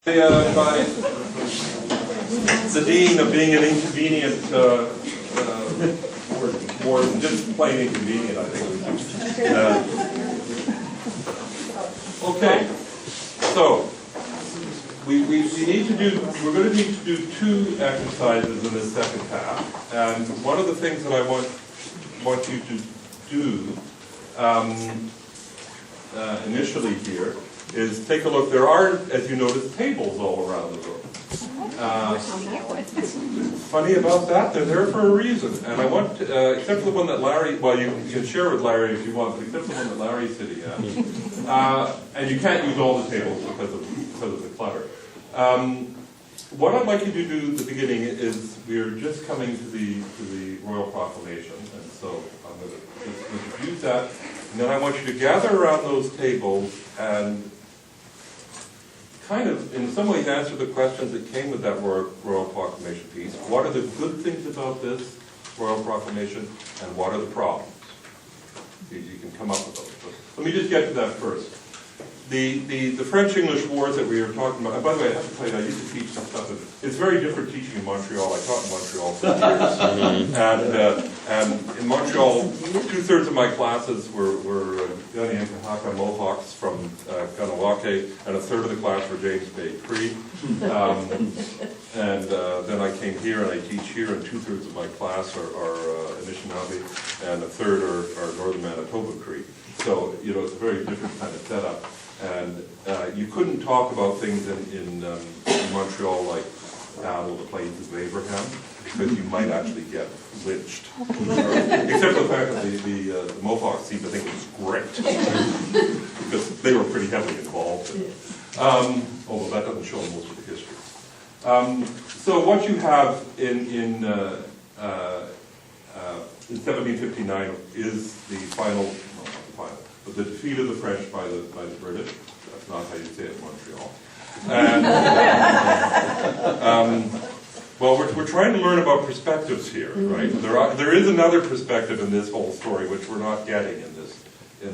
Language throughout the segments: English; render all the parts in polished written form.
By the dean of being an inconvenient, more than just plain inconvenient, I think. Okay, so we're going to need to do two exercises in this second half, and one of the things that I want you to do initially here is take a look. There are, as you notice, tables all around the room. Funny about that, they're there for a reason. And I want, except for the one that Larry, well, you can share with Larry if you want, but except for the one that Larry's sitting at. And you can't use all the tables because of the clutter. What I'd like you to do at the beginning is we're just coming to the Royal Proclamation, and so I'm going to just introduce that. And then I want you to gather around those tables and kind of, in some ways, answer the questions that came with that Royal Proclamation piece. What are the good things about this Royal Proclamation, and what are the problems? You can come up with those. But let me just get to that first. The French-English wars that we were talking about, and by the way, I have to tell you, I used to teach some stuff. It's very different teaching in Montreal. I taught in Montreal for years. And in Montreal, 2/3 of my classes were Gani and Kahaka Mohawks from Kanawake, and 1/3 of the class were James Bay Cree. Then I came here and I teach here, and 2/3 of my class are Anishinaabe, and 1/3 are Northern Manitoba Cree. So, you know, it's a very different kind of setup. And you couldn't talk about things in Montreal like Battle of the Plains of Abraham, because you might actually get lynched. Except for the fact that the Mohawks seem to think it was great, because they were pretty heavily involved in it. Although that doesn't show most of the history. So what you have in 1759 is the final, but the defeat of the French by the British. That's not how you say it in Montreal. And, well, we're trying to learn about perspectives here, right? There is another perspective in this whole story which we're not getting in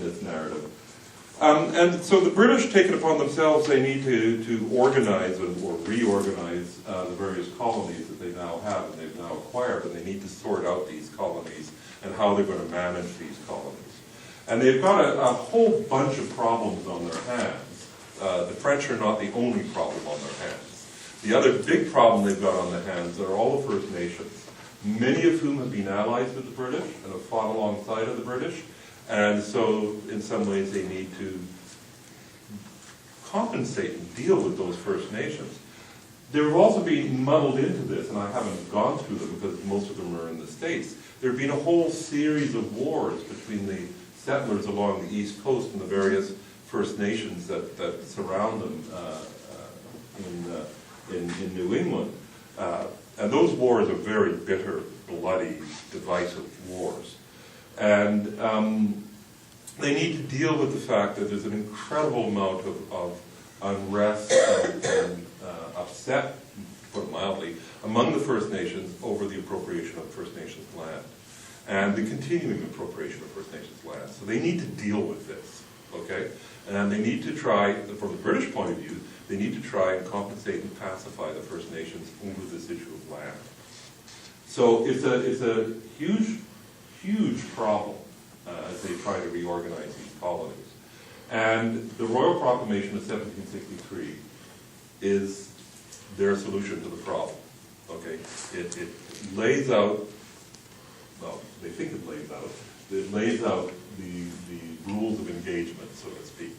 this narrative. And so the British take it upon themselves. They need to organize or reorganize the various colonies that they now have and they've now acquired, and they need to sort out these colonies and how they're going to manage these colonies. And they've got a whole bunch of problems on their hands. The French are not the only problem on their hands. The other big problem they've got on their hands are all the First Nations, many of whom have been allies with the British and have fought alongside of the British. And so, in some ways, they need to compensate and deal with those First Nations. They've also been muddled into this, and I haven't gone through them because most of them are in the States. There have been a whole series of wars between the settlers along the East Coast and the various First Nations that surround them in New England. And those wars are very bitter, bloody, divisive wars. And they need to deal with the fact that there's an incredible amount of unrest and upset, to put it mildly, among the First Nations over the appropriation of First Nations land and the continuing appropriation of First Nations land. So they need to deal with this, okay? And they need to try, from the British point of view, they need to try and compensate and pacify the First Nations over this issue of land. So it's a huge problem as they try to reorganize these colonies. And the Royal Proclamation of 1763 is their solution to the problem. Okay, it lays out, well, they think it lays out the rules of engagement, so to speak.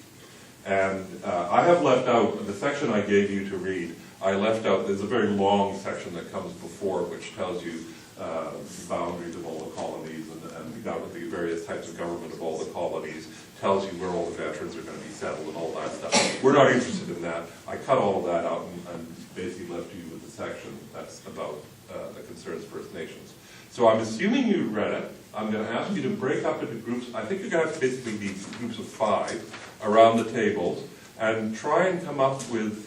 And I have left out, the section I gave you to read, I left out, there's a very long section that comes before which tells you the boundaries of all the colonies and the various types of government of all the colonies, tells you where all the veterans are going to be settled and all that stuff. We're not interested in that. I cut all of that out and basically left you with the section that's about that concerns First Nations. So I'm assuming you read it. I'm going to ask you to break up into groups. I think you're going to have to basically be groups of 5 around the tables and try and come up with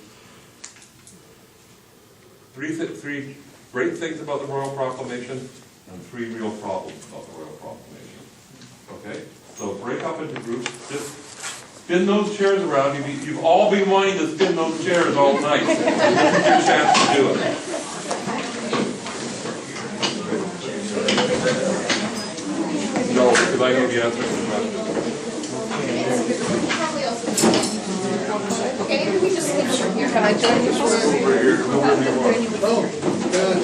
three great things about the Royal Proclamation and 3 real problems about the Royal Proclamation. Okay? So break up into groups. Just spin those chairs around. You've all been wanting to spin those chairs all night. This is your chance to do it. No, because I know the answer to the question. Okay, maybe we just leave her here. Can I join you?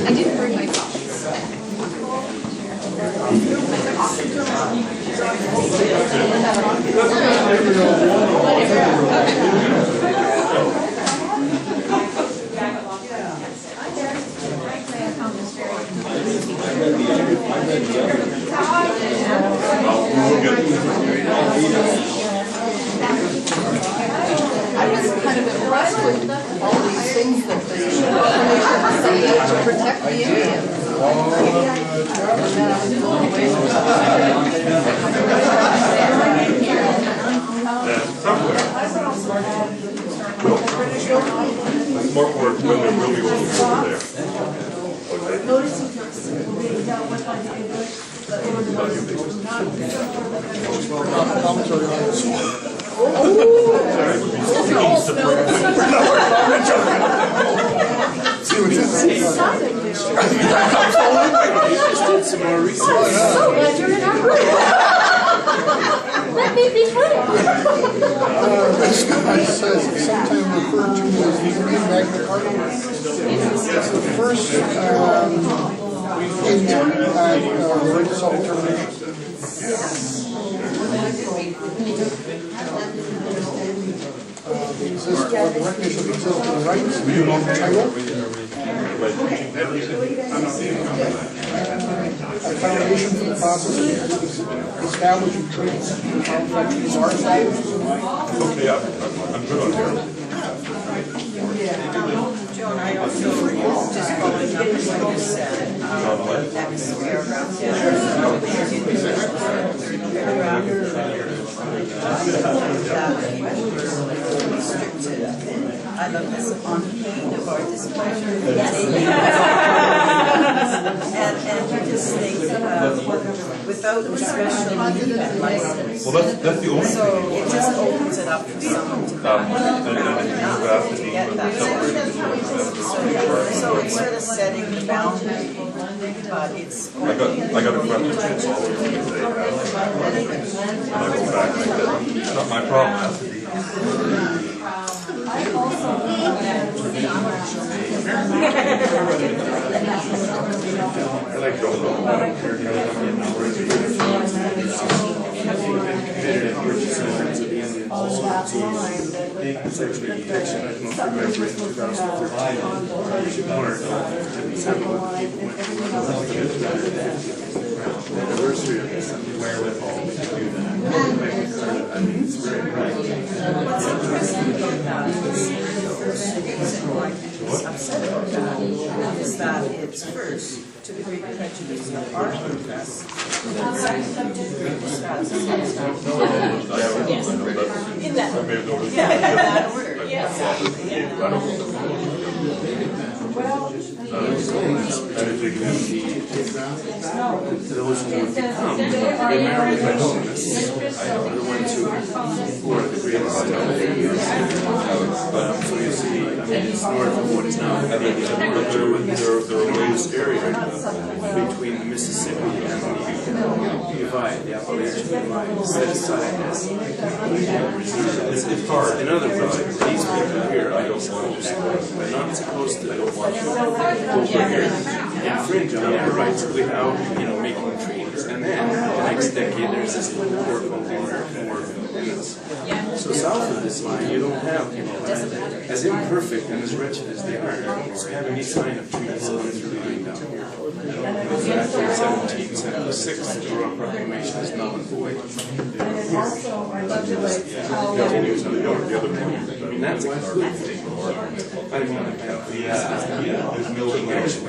I didn't bring my coffee. I was kind of impressed with all these things that they say to protect the Indians. There's more work when there will be over there. Some more research. So glad you're in our group. Let me be funny. This guy says it's sometimes referred to as the Green Magna Carta. It's the first religious self-determination. Recognition of existing rights, title, a foundation for the process of establishing traits and functions are established. Okay, I'm good on here. Joan, I also, just following up on what you said, next paragraph, restricted. I love this, on pain of our displeasure. And you just think, without a special need and license. Well, that's the only So it just opens it up for someone to get that. So it's sort of setting the boundary, but it's. I got a question that's all over the day. And I go back and I said, it's not my problem, that's the Sexual protection, I don't know if you remember in 2013, the anniversary of this wherewithal to do that. I mean, it's very right. What's interesting about that is upset about that is that it's first to the great prejudice of our interests, and second to the great disgust of in that order. Yes. Those who would become primarily religionists are the ones who are the greatest so you see, I mean, it's north of what is now the greatest area between the Mississippi and the divide, the Appalachian divide, set aside as it's hard. In other words, these people here, I don't want to, they're not supposed to over here infringe on their rights without, making treaties. And then the next decade, there's this little war independence. So south of this line, you don't have people as imperfect and as wretched as they are, or have any sign of treaties on through the line down here. In fact, in 1776, the Royal Proclamation is null and void. Continues on the other point. I mean, that's a good thing. I mean, there's no connection.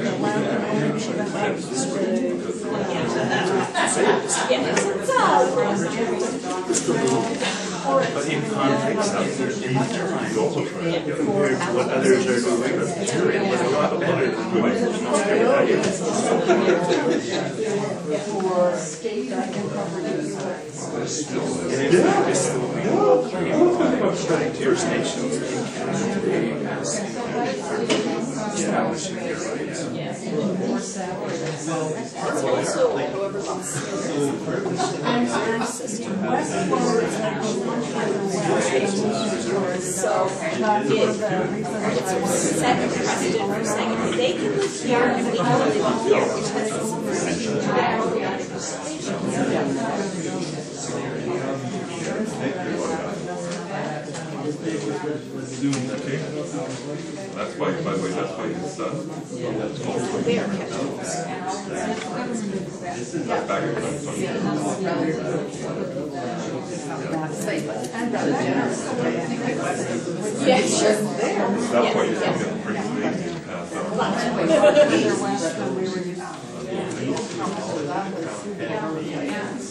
But in context of in the time, compared to what others are doing, it was a lot better than what most everybody else. And in fact, it's the claim First Nations in Canada today as establishing their rights. It's also, however, system. So, it's second precedent for saying they can live here and we can live here, which has That's why, by the way, that's why his son. their capitals. That's back in Yeah, sure. That's why you think that pretty slaves being passed on.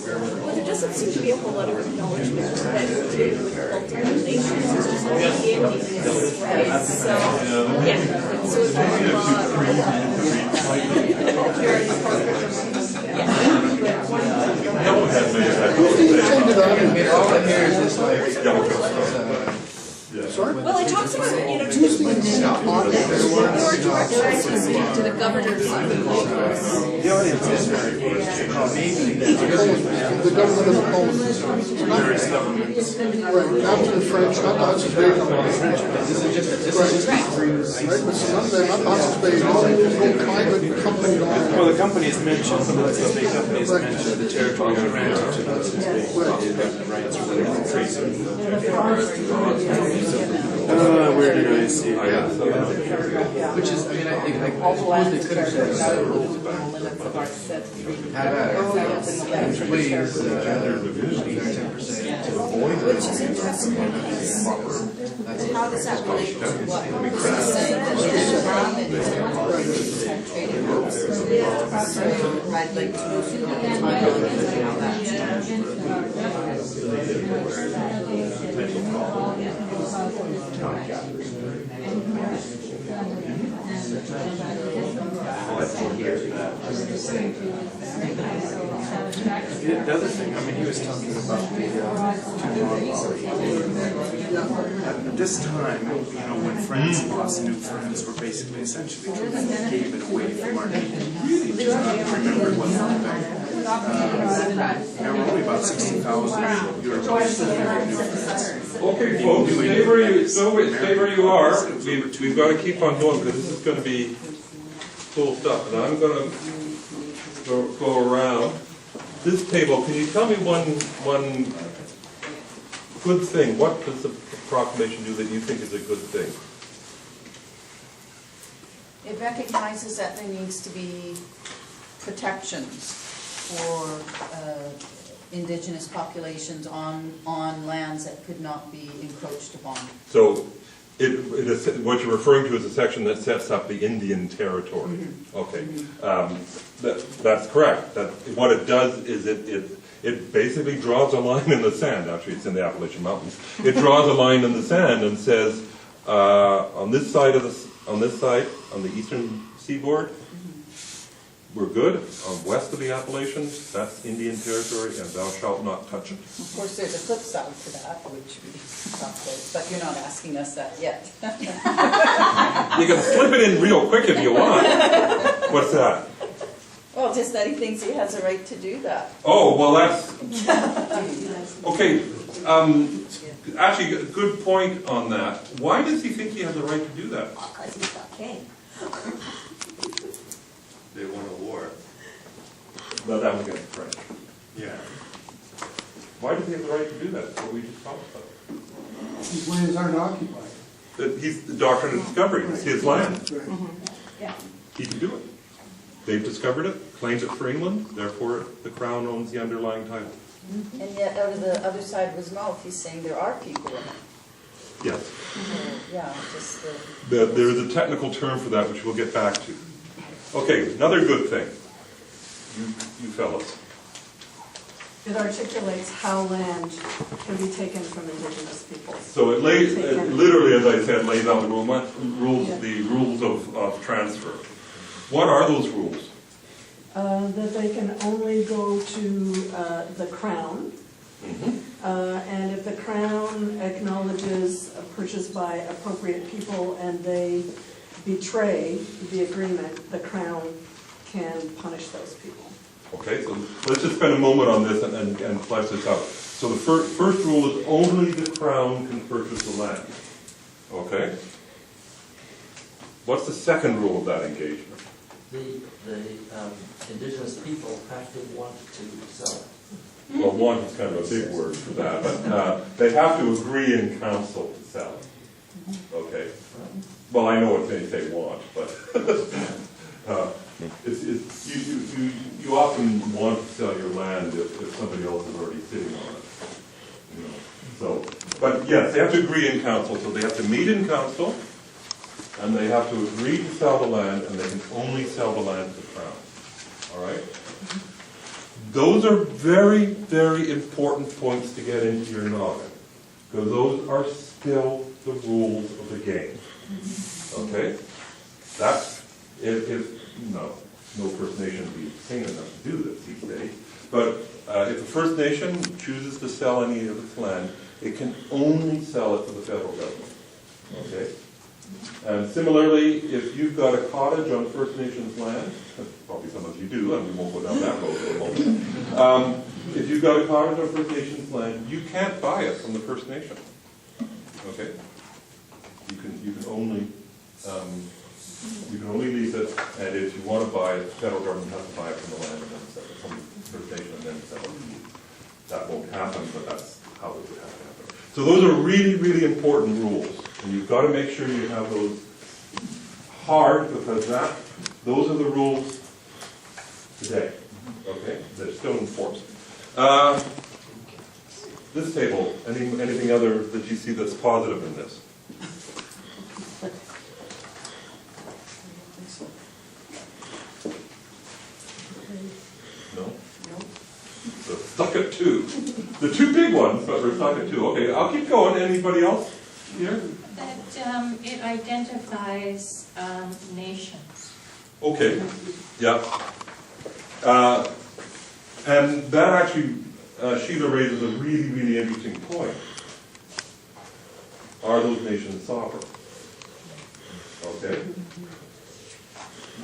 Well, there doesn't seem to be a whole lot of acknowledgement that alternative nations is just like the Indigenous, right? So, yeah. So it's Yellow had made that. All I hear is this like, sorry? well, it talks about, you know, Or directly speak to the governors of the locals. The audience is very The government of the Poland. various governments. Right, not to the French, not Hudson's Bay Company. Right, but some of them, not Hudson's Bay, no private company on Well, the company is mentioned, the Hudson's Bay Company is mentioned, the territory is granted to the Hudson's Bay Company, the rights for their trees. Where did I see it? Which is, I mean, I suppose they could have said have at it. Please, 10% to avoid which is interesting because how does that relate to what we're saying that there's a problem I'd like to know how that. The other thing, I mean, he was talking about the at this time, you know, when friends lost new friends, were basically essentially gave it away from our people. Really just remember what happened. There were only about 60,000 Europeans new friends. Okay, folks, stay where you are. We've got to keep on going because this is going to be cool stuff. And I'm going to go around this table. Can you tell me one good thing? What does the proclamation do that you think is a good thing? It recognizes that there needs to be protections for Indigenous populations on lands that could not be encroached upon. So, what you're referring to is a section that sets up the Indian Territory. Mm-hmm. Okay, that's correct. What it does is it basically draws a line in the sand. Actually, it's in the Appalachian Mountains. It draws a line in the sand and says, on this side, on the eastern seaboard, we're good. West of the Appalachians, that's Indian territory, and thou shalt not touch it. Of course, there's a flip side to that, which we talked about, but you're not asking us that yet. You can slip it in real quick if you want. What's that? Well, just that he thinks he has a right to do that. Oh, well, that's... Okay, actually, a good point on that. Why does he think he has a right to do that? because he's got king. They won a war. No, that was against the French. Yeah. Why does he have the right to do that? That's what we just talked about. These lands aren't occupied. He's the doctrine of discovery. It's his land. Yeah. He can do it. They've discovered it, claimed it for England, therefore the Crown owns the underlying title. And yet, out of the other side of his mouth, he's saying there are people in it. Yes. Yeah, just There is a technical term for that, which we'll get back to. Okay, another good thing. You fellas. It articulates how land can be taken from Indigenous peoples. So it literally, as I said, lays out the rules of transfer. What are those rules? That they can only go to the Crown. Mm-hmm. And if the Crown acknowledges a purchase by appropriate people and they betray the agreement, the Crown can punish those people. Okay, so let's just spend a moment on this and flesh this out. So the first rule is only the Crown can purchase the land. Okay? What's the second rule of that engagement? The Indigenous people have to want to sell it. Well, want is kind of a big word for that, but they have to agree in council to sell it. Okay? Well, I know what they say want, but you often want to sell your land if somebody else is already sitting on it. You know? So, but yes, they have to agree in council, so they have to meet in council, and they have to agree to sell the land, and they can only sell the land to the Crown. All right? Those are very, very important points to get into your noggin, because those are still the rules of the game. Okay? That's, no First Nation would be sane enough to do this these days, but if a First Nation chooses to sell any of its land, it can only sell it to the federal government. Okay? And similarly, if you've got a cottage on First Nations land, probably some of you do, and we won't go down that road for a moment. If you've got a cottage on First Nations land, you can't buy it from the First Nation. Okay? You can only lease it, and if you want to buy it, the federal government has to buy it from the land and then sell it from the First Nation and then sell it to you. That won't happen, but that's how it would have to happen. So those are really, really important rules. And you've got to make sure you have those hard, because those are the rules today. Okay? They're still enforced. This table, anything other that you see that's positive in this? No? So stuck at two. The two big ones, but we're stuck at two. Okay, I'll keep going. Anybody else here? That it identifies nations. Okay, yeah. And that actually, Sheila raises a really, really interesting point. Are those nations sovereign? Okay.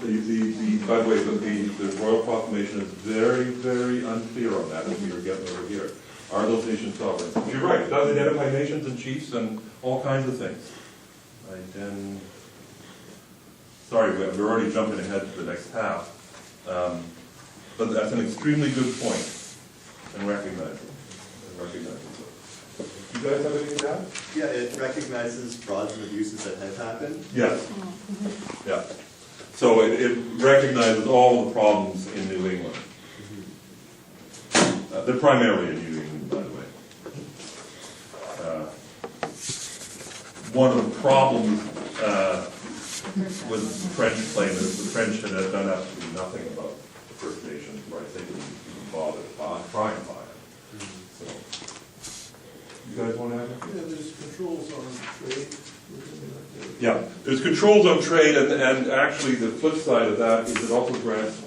By the way, the Royal Proclamation is very, very unclear on that, as we were getting over here. Are those nations sovereign? You're right, it does identify nations and chiefs and all kinds of things. Sorry, we're already jumping ahead to the next half. But that's an extremely good point, and recognize it. You guys have anything to add? Yeah, it recognizes frauds and abuses that have happened. Yes. Yeah. So it recognizes all the problems in New England. They're primarily in New England, by the way. One of the problems with the French claim is the French had done absolutely nothing about the First Nations rights. They didn't even bother to try and buy it. So, you guys want to add anything? Yeah, there's controls on trade. Yeah, there's controls on trade, and actually the flip side of that is it also grants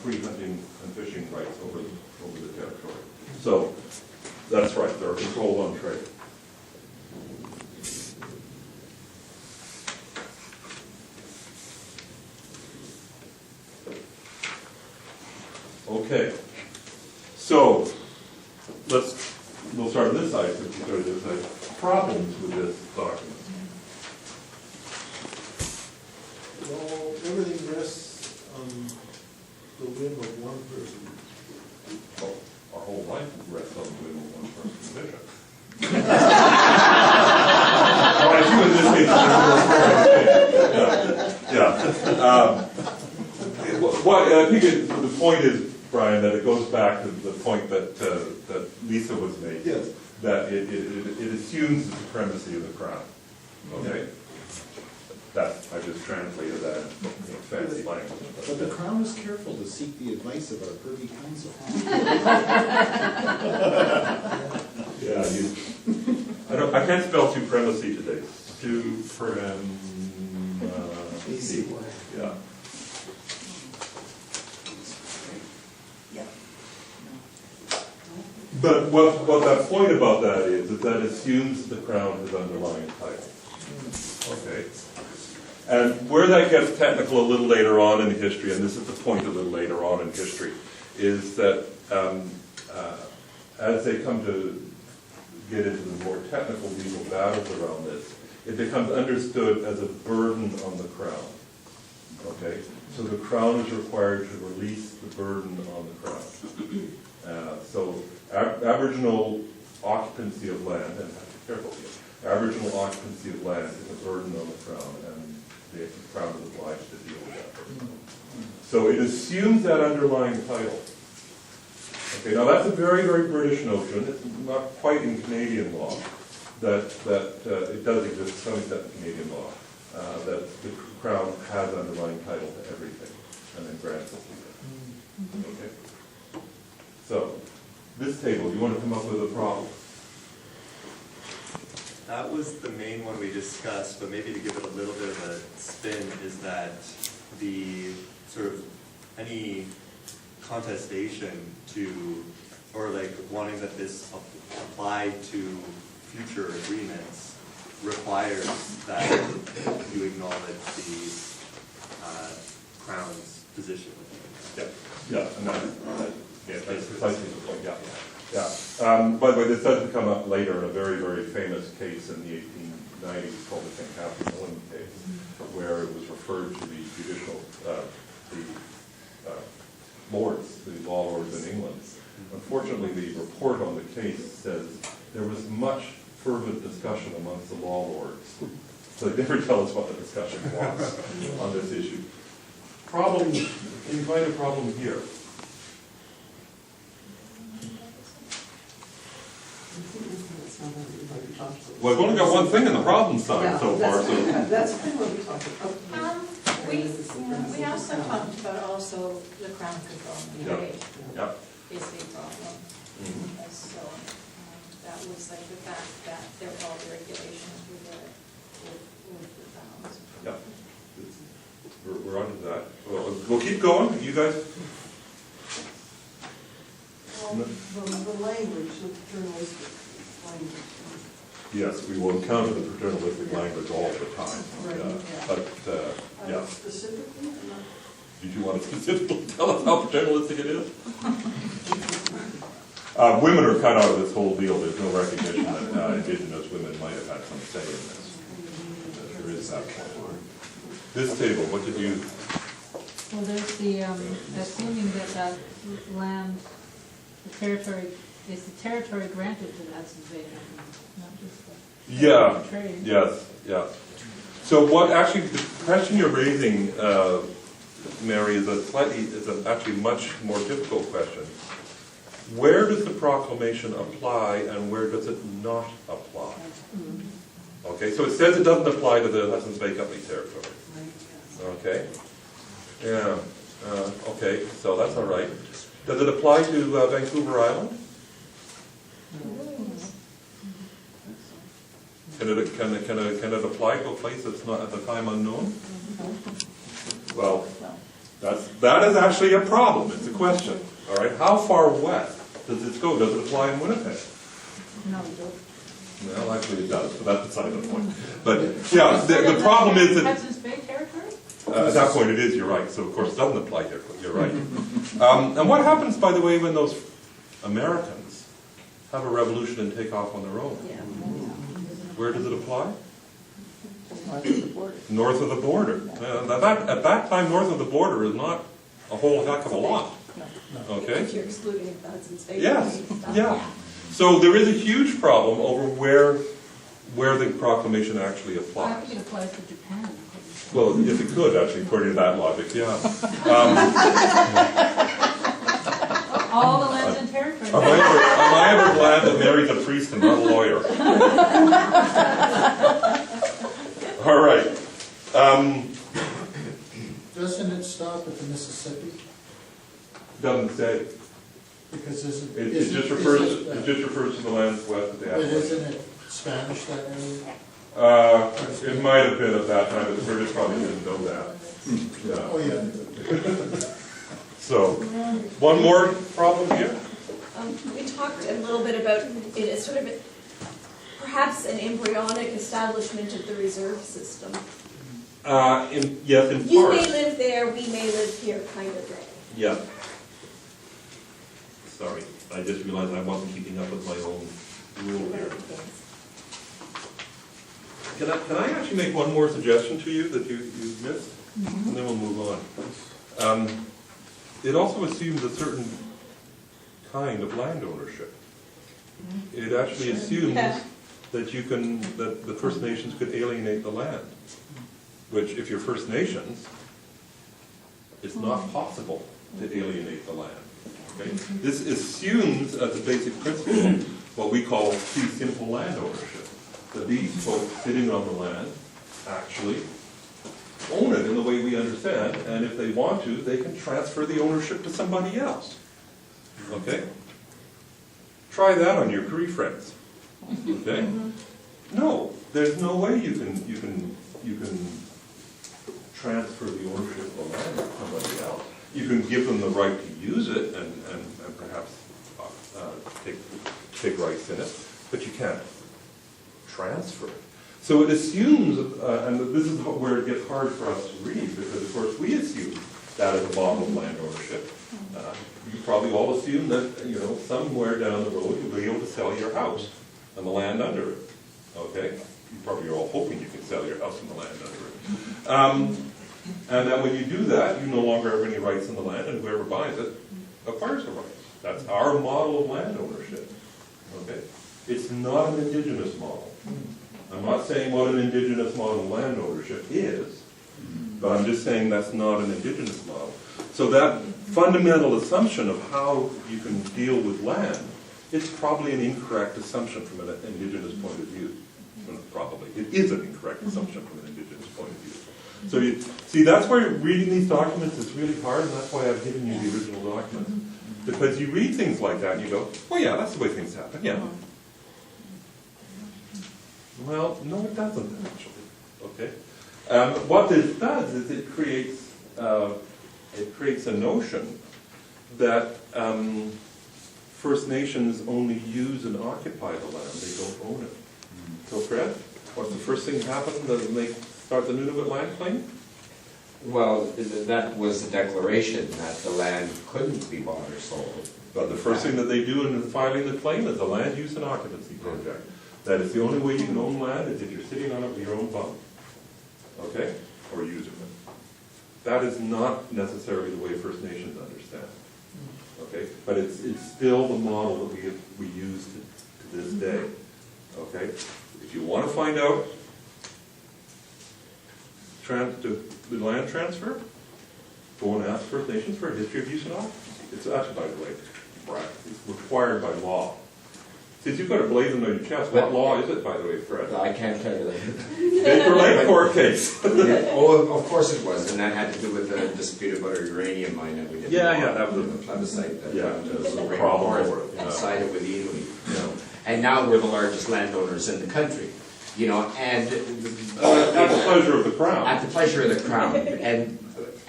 free hunting and fishing rights over the territory. So that's right, there are controls on trade. Okay, so we'll start on this side, since you started this side. Problems with this document. Well, everything rests on the whim of one person. Well, our whole life rests on the whim of one person's vision. Well, I do in this case. Yeah. I think the point is, Brian, that it goes back to the point that Lisa was making. Yes. That it assumes the supremacy of the Crown. Okay? I just translated that in fancy language. But the Crown is careful to seek the advice of our privy council. Yeah, I can't spell supremacy today. Supremacy. Yeah. But what that point about that is that assumes the Crown has underlying title. Okay? And where that gets technical a little later on in history, and this is the point a little later on in history, is that as they come to get into the more technical legal battles around this, it becomes understood as a burden on the Crown. Okay? So the Crown is required to release the burden on the Crown. So Aboriginal occupancy of land, and have to be careful here, Aboriginal occupancy of land is a burden on the Crown, and the Crown is obliged to deal with that burden. So it assumes that underlying title. Okay, now that's a very, very British notion. It's not quite in Canadian law, that it does exist to some extent in Canadian law, that the Crown has underlying title to everything, and then grants it to you. Okay? So, this table, do you want to come up with a problem? That was the main one we discussed, but maybe to give it a little bit of a spin is that the sort of any contestation to, or like wanting that this apply to future agreements requires that you acknowledge the Crown's position. Yeah, and that's precisely the point, yeah. By the way, this does come up later in a very, very famous case in the 1890s called the St. Catherine Milling case, where it was referred to the judicial, lords, the law lords in England. Unfortunately, the report on the case says there was much fervent discussion amongst the law lords. So they never tell us what the discussion was on this issue. Problem, can you find a problem here? Well, I've only got one thing in the problem side so far, so. That's kind of what we talked about. We also talked about also the Crown controlling the trade. Yep. Is the problem. So that was like the fact that there were all the regulations with the bounds. Yep. We're on to that. We'll keep going. You guys? Well, the language, the paternalistic language. Yes, we will encounter the paternalistic language all the time. But, yeah. Specifically? Did you want to specifically tell us how paternalistic it is? Women are cut out of this whole deal. There's no recognition that Indigenous women might have had some say in this. There is that point. This table, what did you... Well, there's the, assuming that land, the territory, is the territory granted to the Hudson's Bay Company, not just the trade. Yes, yeah. So what actually, the question you're raising, Mary, is actually much more difficult question. Where does the proclamation apply and where does it not apply? Okay, so it says it doesn't apply to the Hudson's Bay Company territory. Okay. Yeah. Okay, so that's all right. Does it apply to Vancouver Island? Can it apply to a place that's not at the time unknown? Well, that is actually a problem. It's a question. All right. How far west does it go? Does it apply in Winnipeg? No, it doesn't. Well, actually it does, but that's beside the point. But yeah, the problem is that Hudson's Bay territory? at that point it is. You're right. So of course it doesn't apply here. You're right. And what happens, by the way, when those Americans have a revolution and take off on their own? Where does it apply? North of the border. At that time, north of the border is not a whole heck of a lot. Okay? If you're excluding the Hudson's Bay. Yes. Yeah. So there is a huge problem over where the proclamation actually I applies. think it applies to Japan. Well, if it could, actually, according to that logic, yeah. All the lands and territories. Am I ever glad that Mary's a priest and not a lawyer? All right. Doesn't it stop at the Mississippi? Doesn't say. Because It just refers to the lands west of the But Appalachians. isn't it Spanish that area? It might have been at that time, but the British probably didn't know that. Yeah. Oh, yeah. So, one more problem here? We talked a little bit about it as sort of perhaps an embryonic establishment of the reserve system. Yes, in You part. may live there, we may live here kind of thing. Yeah. Sorry, I just realized I wasn't keeping up with my own rule here. Can I actually make one more suggestion to you that you missed? And then we'll move on. It also assumes a certain kind of land ownership. It actually assumes that you can, that the First Nations could alienate the land, which if you're First Nations, it's not possible to alienate the land. Okay? This assumes as a basic principle what we call fee simple land ownership. That these folks sitting on the land actually own it in the way we understand, and if they want to, they can transfer the ownership to somebody else. Okay? Try that on your Cree friends. Okay? No, there's no way you can transfer the ownership of the land to somebody else. You can give them the right to use it and perhaps take rights in it, but you can't transfer it. So it assumes, and this is where it gets hard for us to read, because of course we assume that is a model of land ownership. You probably all assume that, you know, somewhere down the road you'll be able to sell your house and the land under it. Okay? You probably are all hoping you can sell your house and the land under it. And that when you do that, you no longer have any rights in the land, and whoever buys it acquires the rights. That's our model of land ownership. Okay? It's not an Indigenous model. I'm not saying what an Indigenous model of land ownership is, but I'm just saying that's not an Indigenous model. So that fundamental assumption of how you can deal with land is probably an incorrect assumption from an Indigenous point of view. Well, probably. It is an incorrect assumption from an Indigenous point of view. So you see, that's why reading these documents is really hard, and that's why I've given you the original documents. Because you read things like that and you go, oh yeah, that's the way things happen, yeah. Well, no it doesn't actually, okay? What this does is it creates a notion that First Nations only use and occupy the land, they don't own it. So Fred, what's the first thing that happened when they start the Nunavut land claim? Well, that was the declaration that the land couldn't be bought or sold. But the first thing that they do in filing the claim is a land use and occupancy project. That is the only way you can own land is if you're sitting on it with your own bum. Okay? Or using it. That is not necessarily the way First Nations understand. Okay? But it's still the model that we use to this day. Okay? If you want to find out the land transfer, go and ask First Nations for a history of use and occupancy. It's actually, by the way, it's required by law. Since you've got a blazon on your chest, what law is it, by the way, Fred? I can't tell you that. Baker Lake court case. Oh, of course it was, and that had to do with the dispute about a uranium mine that we did. Yeah, that was a plebiscite that was a Supreme problem Court over it. and sided with the Inuit. You know. And now we're the largest landowners in the country. You know, and at the pleasure of the Crown. At the pleasure of the Crown,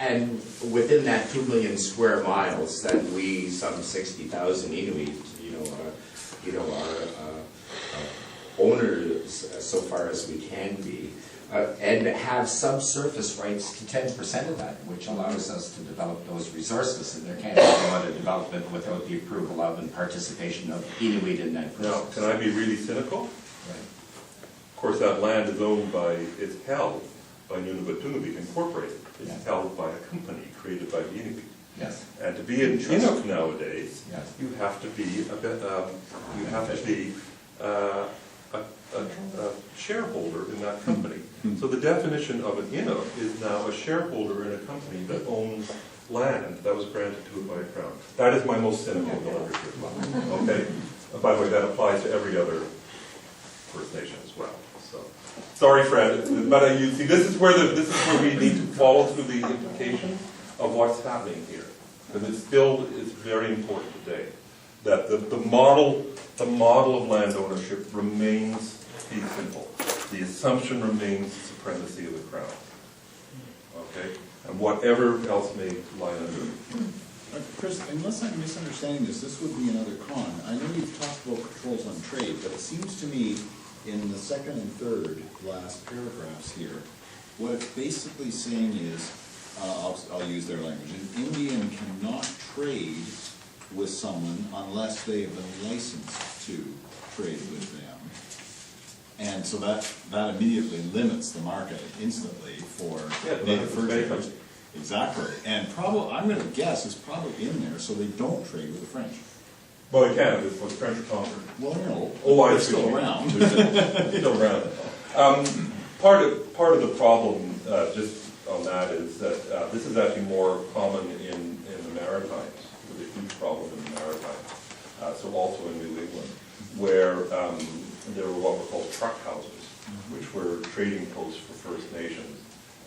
and within that 2 million square miles that we, some 60,000 Inuit, are owners so far as we can be, and have subsurface rights to 10% of that, which allows us to develop those resources, and there can't be no other development without the approval of and participation of Inuit in that process. Now, can I be really cynical? Right. Of course, that land is owned by, it's held by Nunavut Incorporated. It's held by a company created by the Inuit. Yes. And to be an Inuk nowadays, yes, you have to be a shareholder in that company. So the definition of an Inuk is now a shareholder in a company that owns land that was granted to it by a crown. That is my most cynical understanding. Okay? By the way, that applies to every other First Nation as well. So, sorry, Fred, but you see, this is where we need to follow through the implications of what's happening here, because it's very important today that the model of land ownership remains fee simple. The assumption remains the supremacy of the crown. Okay, and whatever else may lie under it. Chris, unless I'm misunderstanding this, this would be another con. I know you've talked about controls on trade, but it seems to me in the second and third last paragraphs here, what it's basically saying is, I'll use their language, an Indian cannot trade with someone unless they have been licensed to trade with them. And so that immediately limits the market instantly for native fur traders. Exactly, and probably, I'm gonna guess it's probably in there so they don't trade with the French. Well, they can, if the French are conquered. Well, no, Oh, I they're see. still around. Still around. Part of the problem, just on that, is that this is actually more common in the Maritimes. There's a huge problem in the Maritimes. So also in New England, where there were what were called truck houses, which were trading posts for First Nations,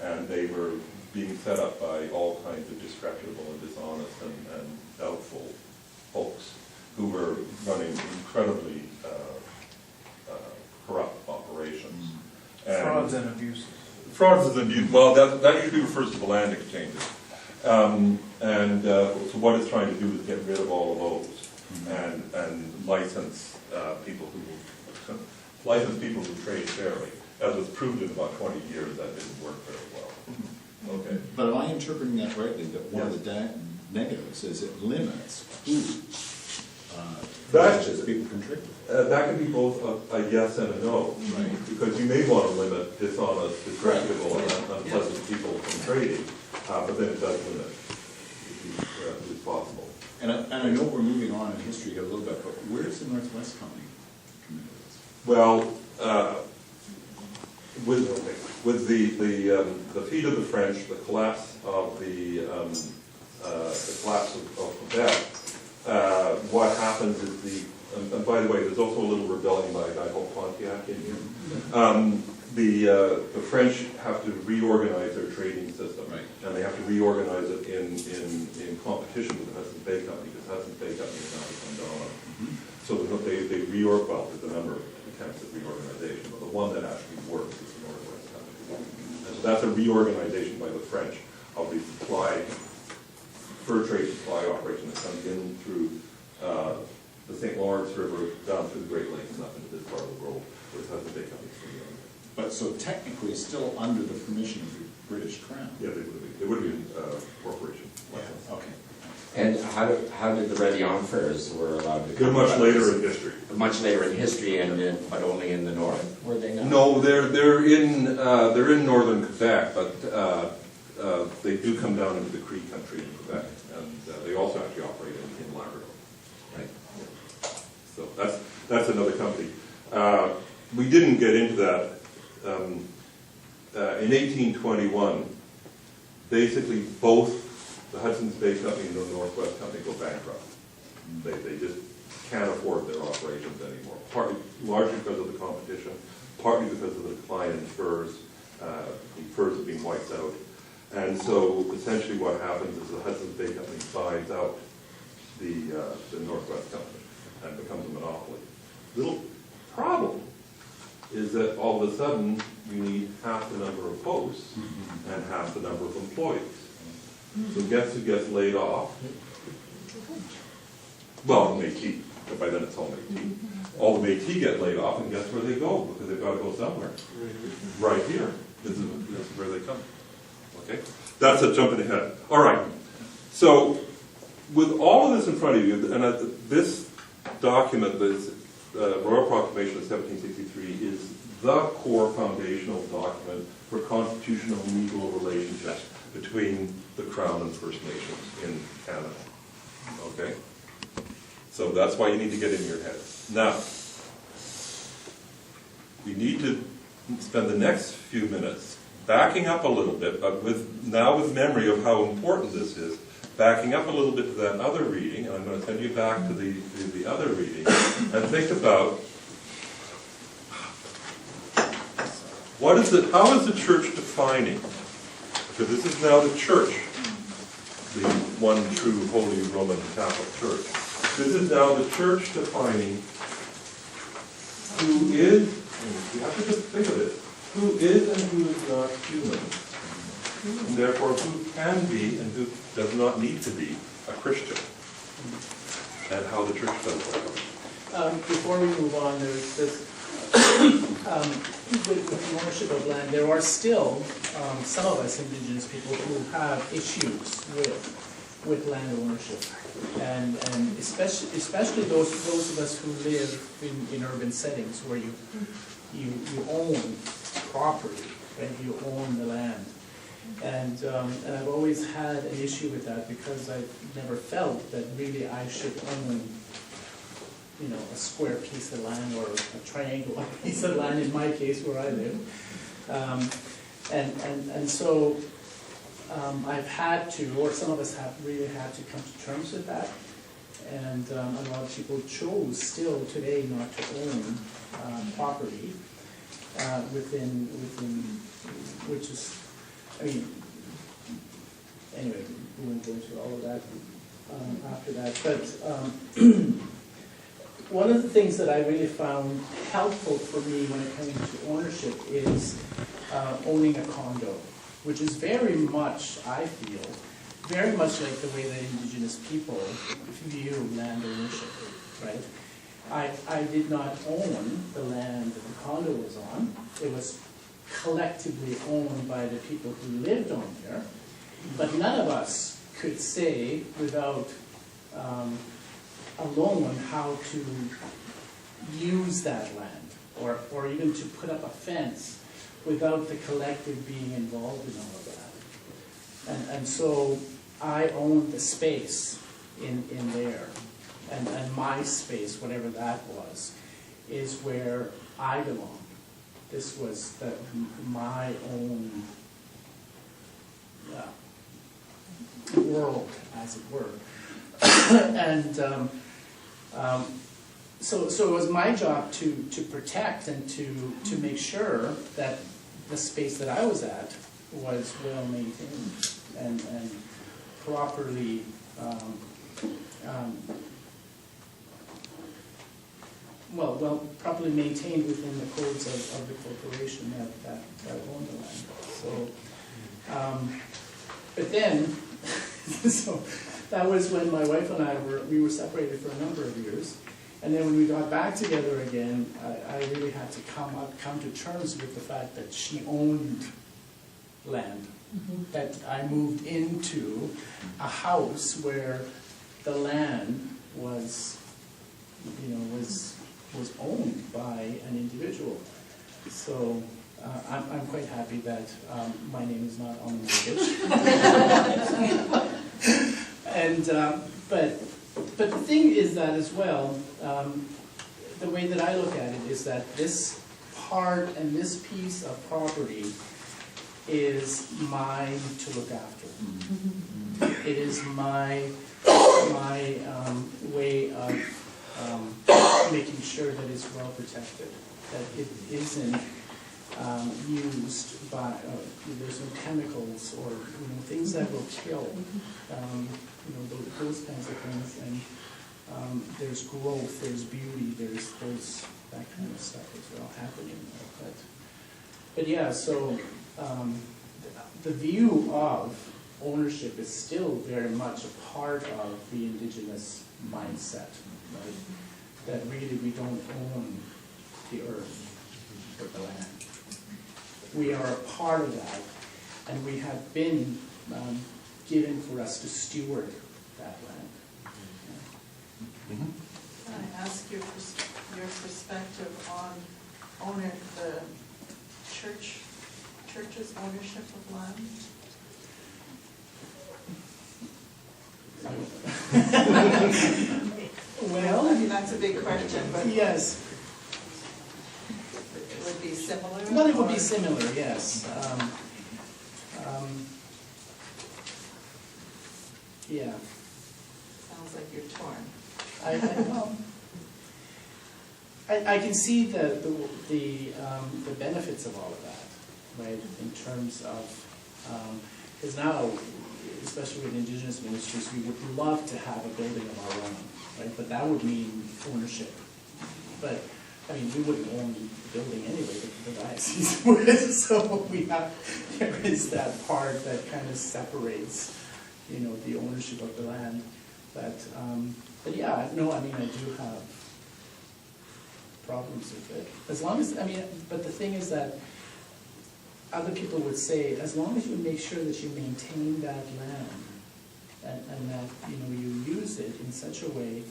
and they were being set up by all kinds of disreputable and dishonest and doubtful folks who were running incredibly corrupt operations. Frauds and abuses. Frauds and abuse, well, that usually refers to the land exchanges. So what it's trying to do is get rid of all of those and license people who trade fairly. As was proved in about 20 years, that didn't work very well. Okay. But am I interpreting that rightly, that one of the negatives is it limits who people can trade with? That can be both a yes and a no, Right. Because you may want to limit dishonest, disreputable, and unpleasant people from trading, but then it does limit who's possible. And I know we're moving on in history here a little bit, but where's the Northwest Company come into this? Well, with the defeat of the French, the collapse of Quebec, what happens is and by the way, there's also a little rebellion by a guy called Pontiac in here. The French have to reorganize their trading system, right, and they have to reorganize it in competition with the Hudson's Bay Company, because Hudson's Bay Company is now become dominant. So they reorg, well, there's a number of attempts at reorganization, but the one that actually works is the Northwest Company. And so that's a reorganization by the French of the fur trade supply operation that comes in through the St. Lawrence River down through the Great Lakes and up into this part of the world, where Hudson's Bay Company is from. But so technically it's still under the permission of the British Crown? Yeah, they would be corporation. Yeah. Okay. And how did the Réveillon fairs were allowed to They're come much about? later in history. Much later in history, but only in the north, were they not? No, they're in northern Quebec, but they do come down into the Cree country in Quebec, and they also actually operate in Labrador. Right. Yeah. So that's another company. We didn't get into that. In 1821, basically both the Hudson's Bay Company and the Northwest Company go bankrupt. They just can't afford their operations anymore, largely because of the competition, partly because of the decline in furs. The furs have been wiped out. And so essentially what happens is the Hudson's Bay Company buys out the Northwest Company and becomes a monopoly. Little problem is that all of a sudden you need half the number of posts and half the number of employees. So guess who gets laid off? Well, the Métis, but by then it's all Métis. All the Métis get laid off, and guess where they go? Because they've got to go somewhere. Right here. This is where they come. Okay? That's a jumping ahead. All right. So with all of this in front of you, and this document, this Royal Proclamation of 1763, is the core foundational document for constitutional and legal relationships between the Crown and First Nations in Canada. Okay? So that's why you need to get in your head. Now, we need to spend the next few minutes backing up a little bit, but with memory of how important this is, backing up a little bit to that other reading, and I'm going to send you back to the other reading, and think about how is the church defining? Because this is now the church, the one true holy Roman Catholic Church. This is now the church defining who is, you have to just think of it, who is and who is not human. And therefore who can be and who does not need to be a Christian and how the church does that. Before we move on, there's this, with the ownership of land, there are still some of us Indigenous people who have issues with land ownership. And especially those of us who live in urban settings where you own property, right? You own the land. And I've always had an issue with that because I've never felt that really I should own, you know, a square piece of land or a triangular piece of land in my case where I live. And so I've had to, or some of us have really had to come to terms with that. And a lot of people chose still today not to own property within, which is, I mean, anyway, we won't go into all of that after that. But one of the things that I really found helpful for me when it came to ownership is owning a condo, which is very much, I feel, very much like the way that Indigenous people view land ownership, right? I did not own the land that the condo was on. It was collectively owned by the people who lived on there, but none of us could say without a loan on how to use that land, or even to put up a fence without the collective being involved in all of that. And so I owned the space in there, and my space, whatever that was, is where I belong. This was my own world, as it were. And so it was my job to protect and to make sure that the space that I was at was well maintained and properly properly maintained within the codes of the corporation that owned the land. So, but then, so that was when my wife and I were separated for a number of years. And then when we got back together again, I really had to come to terms with the fact that she owned land. Mm-hmm. That I moved into a house where the land was owned by an individual. So I'm quite happy that my name is not on the mortgage. And but the thing is that as well, the way that I look at it is that this part and this piece of property is mine to look after. Mm-hmm. It is my way of making sure that it's well protected, that it isn't used by, there's no chemicals or things that will kill, those kinds of things. And there's growth, there's beauty, there's that kind of stuff as well happening. But yeah, so the view of ownership is still very much a part of the Indigenous mindset, right? That really we don't own the earth or the land. We are a part of that, and we have been given for us to steward that land. Can I ask your perspective on the church's ownership of land? Well, I mean, that's a big question, but yes. It would be similar? Well, it would be similar, yes. Yeah. Sounds like you're torn. I can see the benefits of all of that, right? In terms of, because now, especially with Indigenous ministries, we would love to have a building of our own, right? But that would mean ownership. But I mean, we wouldn't own the building anyway, the diocese would. So there is that part that kind of separates you know, the ownership of the land. But yeah, no, I mean, I do have problems with it. As long as, I mean, but the thing is that other people would say, as long as you make sure that you maintain that land and that, you know, you use it in such a way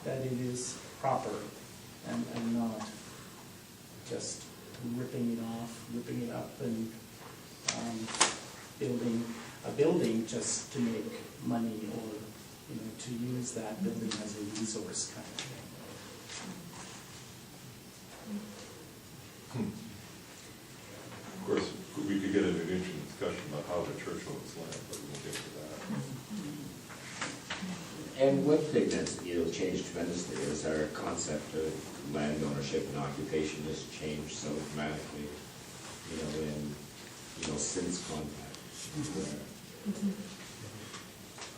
that it is proper and not just ripping it off, ripping it up and building a building just to make money or, you know, to use that building as a resource kind of thing. Of course, we could get into an interesting discussion about how the church owns land, but we won't get to that. And one thing that's, you know, changed tremendously is our concept of land ownership and occupation has changed so dramatically, you know, since contact.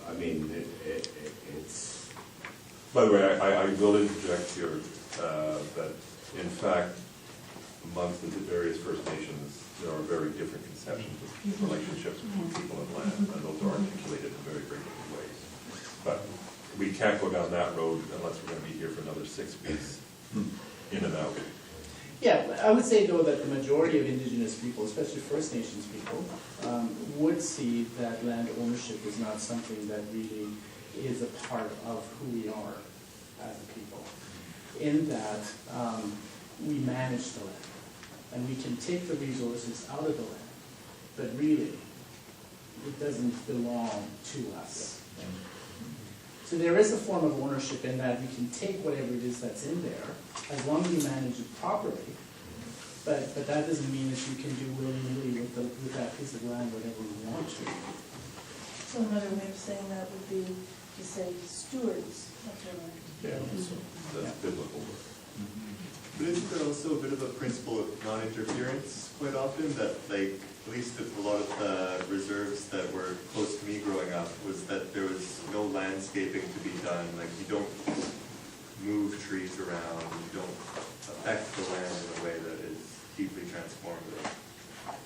I mean, it's... By the way, I will interject here that, in fact, amongst the various First Nations, there are very different conceptions of relationships between people and land, and those are articulated in very, very different ways. But we can't go down that road unless we're going to be here for another 6 weeks, in and out. Yeah, I would say though that the majority of Indigenous people, especially First Nations people, would see that land ownership is not something that really is a part of who we are as a people. In that we manage the land, and we can take the resources out of the land, but really it doesn't belong to us. So there is a form of ownership in that we can take whatever it is that's in there, as long as we manage it properly. But that doesn't mean that you can do willy-nilly with that piece of land whatever you want to. So another way of saying that would be to say stewards of their land. Yeah, that's biblical. But isn't there also a bit of a principle of non-interference quite often, that, like, at least a lot of the reserves that were close to me growing up, was that there was no landscaping to be done, like you don't move trees around, you don't affect the land in a way that is deeply transformative.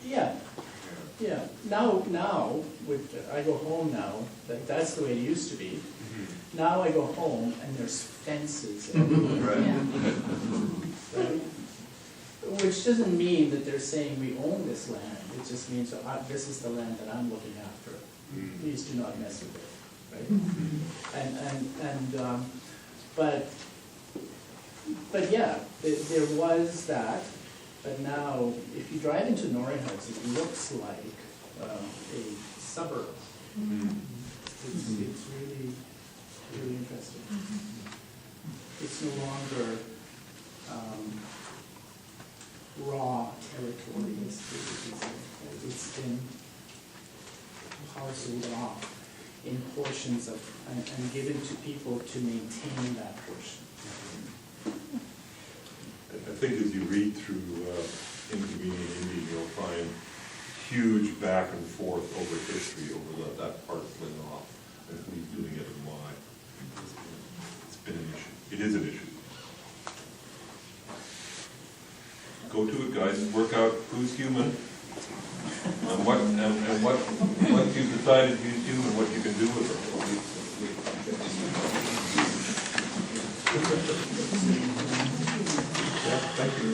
Yeah. Yeah. Now, I go home now, that's the way it used to be. Mm-hmm. Now I go home and there's fences everywhere. Right? Which doesn't mean that they're saying we own this land. It just means this is the land that I'm looking after. Please do not mess with it, right? But yeah, there was that. But now, if you drive into Norrie House, it looks like a suburb. It's really, really interesting. It's no longer raw territory. It's been parceled off in portions of and given to people to maintain that portion. I think as you read through Inconvenient Indian, you'll find huge back and forth over history over that parceling off and who's doing it and why. It's been an issue. It is an issue. Go to it, guys. Work out who's human and what you've decided who's human and what you can do with it. Thank you.